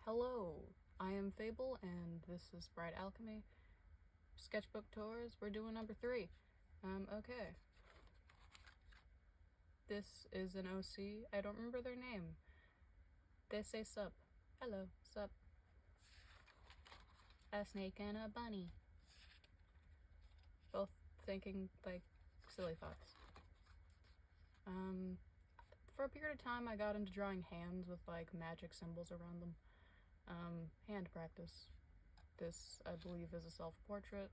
Hello, I am Fable, and this is Bright Alchemy. Sketchbook tours, we're doing number 3. Okay. This is an OC. I don't remember their name. They say sup. Hello, sup. A snake and a bunny. Both thinking, like, silly thoughts. For a period of time, I got into drawing hands with, like, magic symbols around them. Hand practice. This, I believe, is a self-portrait.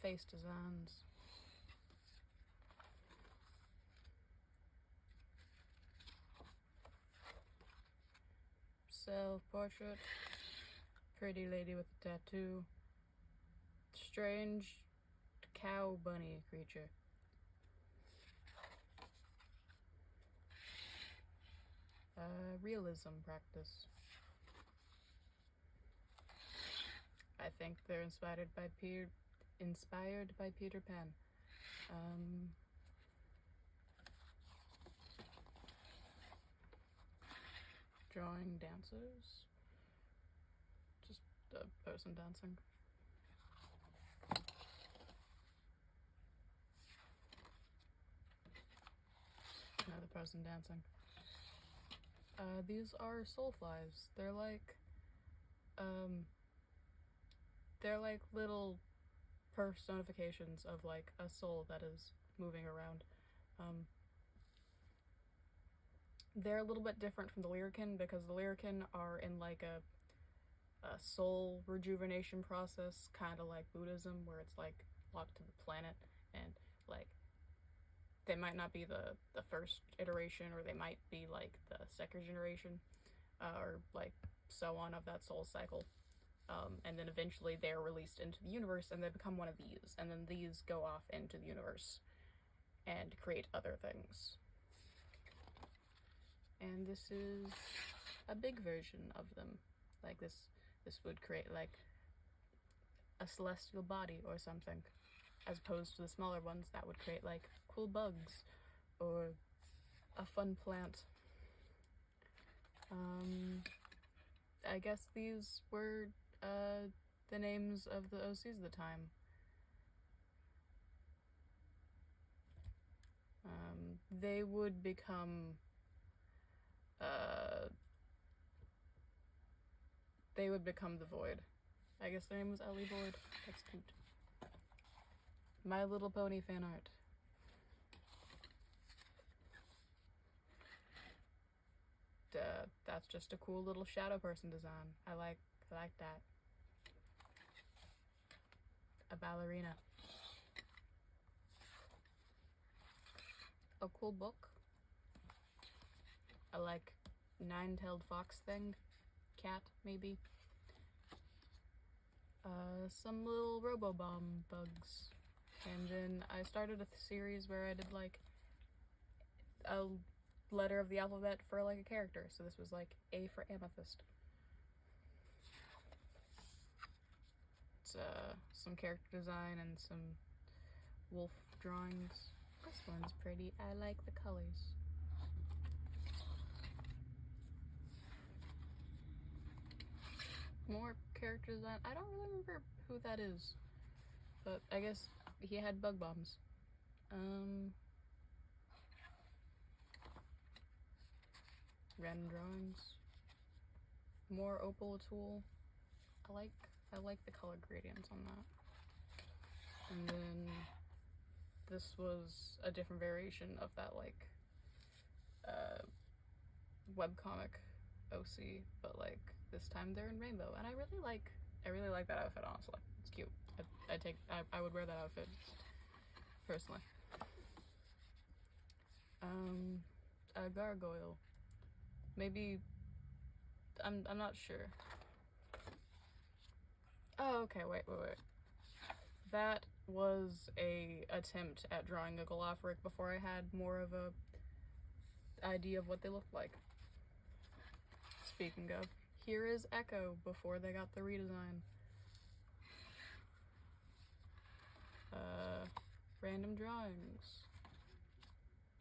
Face designs. Self-portrait. Pretty lady with a tattoo. Strange cow bunny creature. Realism practice. I think they're inspired by Peter Pan. Drawing dancers. Just a person dancing. Another person dancing. These are soulflies. They're like little personifications of like a soul that is moving around. They're a little bit different from the Lyrican because the Lyrican are in like a soul rejuvenation process, kind of like Buddhism, where it's like locked to the planet, and like they might not be the first iteration, or they might be like the second generation, or like so on of that soul cycle. And then eventually they're released into the universe and they become one of these, and then these go off into the universe and create other things. And this is a big version of them. Like this would create like a celestial body or something, as opposed to the smaller ones that would create like cool bugs or a fun plant. I guess these were the names of the OCs at the time. They would become the Void. I guess their name was Ellie Void. That's cute. My Little Pony fan art. That's just a cool little shadow person design. I like that. A ballerina. A cool book. A like nine-tailed fox thing. Cat, maybe. Some little Robobomb bugs. And then I started a series where I did like a letter of the alphabet for like a character. So this was like A for Amethyst. It's some character design and some wolf drawings. This one's pretty. I like the colors. More character design. I don't really remember who that is, but I guess he had bug bombs. Random drawings. More opal tool. I like the color gradients on that. And then this was a different variation of that like webcomic OC, but like this time they're in rainbow, and I really like that outfit, honestly. It's cute. I would wear that outfit personally. A gargoyle. Maybe I'm not sure. Oh, okay, wait. That was a attempt at drawing a Galafric before I had more of a idea of what they looked like. Speaking of, here is Echo before they got the redesign. Random drawings.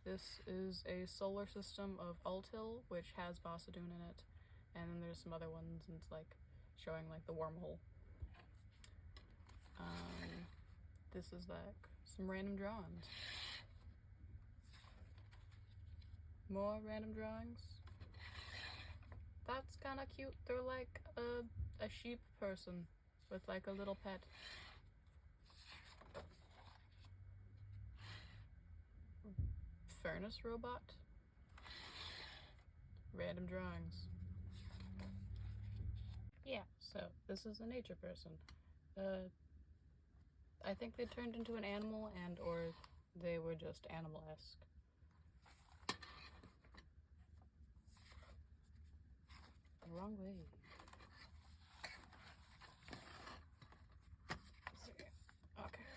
This is a solar system of Altil, which has Bossadoon in it, and then there's some other ones, and it's like showing like the wormhole. This is like some random drawings. More random drawings. That's kind of cute. They're like a sheep person with like a little pet. Furnace robot. Random drawings. Yeah, so this is a nature person. I think they turned into an animal and or they were just animal-esque. The wrong way. Okay.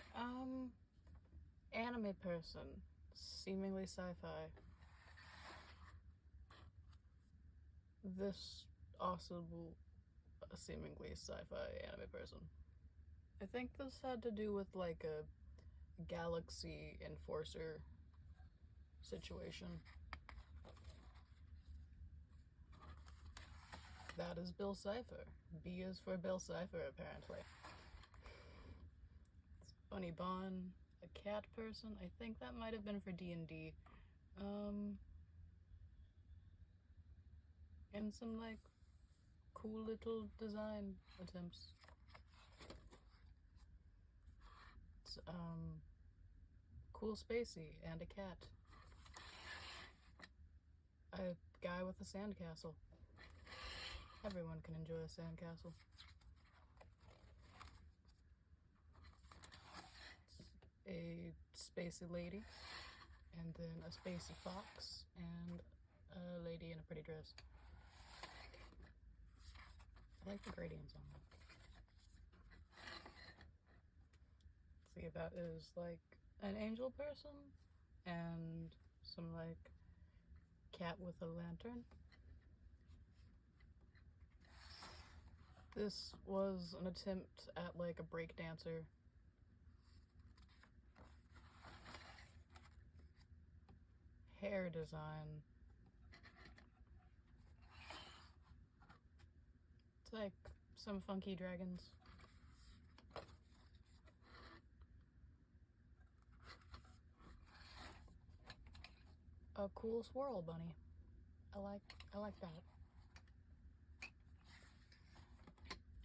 Anime person. Seemingly sci-fi. This also a seemingly sci-fi anime person. I think this had to do with like a galaxy enforcer situation. That is Bill Cipher. B is for Bill Cipher, apparently. It's Bunny Bon, a cat person. I think that might have been for D&D. And some like cool little design attempts. It's cool spacey and a cat. A guy with a sandcastle. Everyone can enjoy a sandcastle. It's a spacey lady, and then a spacey fox, and a lady in a pretty dress. I like the gradients on that. See, that is like an angel person, and some like cat with a lantern. This was an attempt at like a breakdancer. Hair design. It's like some funky dragons. A cool swirl bunny. I like that.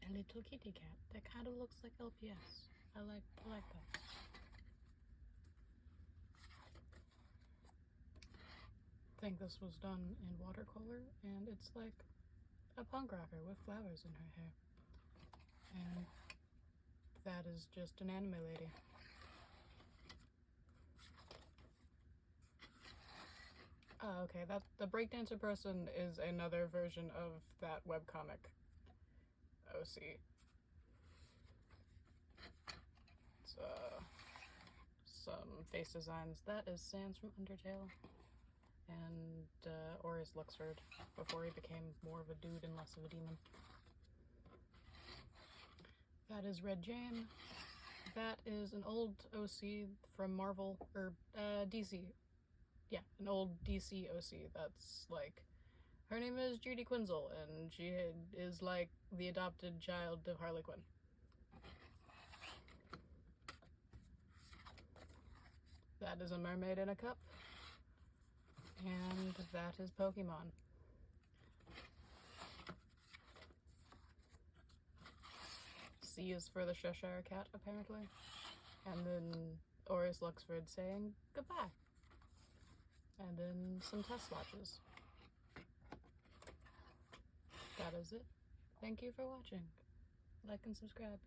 A little kitty cat that kind of looks like LPS. I like that. I think this was done in watercolor, and it's like a punk rocker with flowers in her hair. And that is just an anime lady. Oh, okay, the breakdancer person is another version of that webcomic OC. It's some face designs. That is Sans from Undertale. And Oris Luxford before he became more of a dude and less of a demon. That is Red Jane. That is an old OC from Marvel, or DC. Yeah, an old DC OC that's like, her name is Judy Quinzel, and she is like the adopted child of Harley Quinn. That is a mermaid in a cup. And that is Pokemon. C is for the Cheshire Cat, apparently. And then Oris Luxford saying goodbye. And then some test swatches. That is it. Thank you for watching. Like and subscribe.